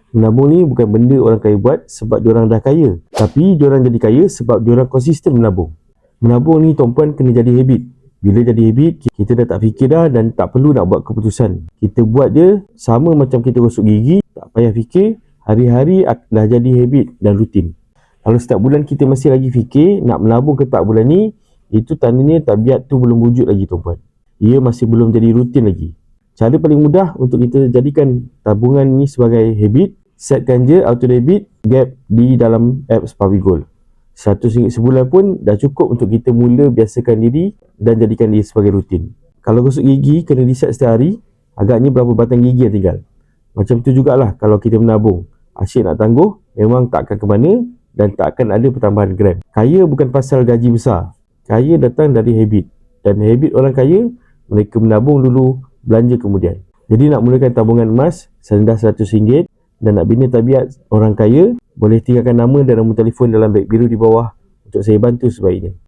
Menabung ni bukan benda orang kaya buat sebab diorang dah kaya, tapi diorang jadi kaya sebab diorang konsisten menabung. Menabung ni tuan-puan kena jadi habit. Bila jadi habit, kita dah tak fikir dah dan tak perlu nak buat keputusan. Kita buat je sama macam kita gosok gigi, tak payah fikir, hari-hari dah jadi habit dan rutin. Kalau setiap bulan kita masih lagi fikir nak menabung ke tak bulan ni, itu tandanya tabiat tu belum wujud lagi tuan-puan. Ia masih belum jadi rutin lagi. Cara paling mudah untuk kita jadikan tabungan ni sebagai habit, setkan je auto debit gap di dalam apps Pavigold. RM100 sebulan pun dah cukup untuk kita mula biasakan diri dan jadikan dia sebagai rutin. Kalau gosok gigi kena reset setiap hari, agaknya berapa batang gigi yang tinggal. Macam tu jugalah kalau kita menabung. Asyik nak tangguh, memang tak akan ke mana dan tak akan ada pertambahan gram. Kaya bukan pasal gaji besar. Kaya datang dari habit. Dan habit orang kaya, mereka menabung dulu, belanja kemudian. Jadi nak mulakan tabungan emas serendah RM100 dan nak bina tabiat orang kaya, boleh tinggalkan nama dan nombor telefon dalam beg biru di bawah untuk saya bantu sebaiknya.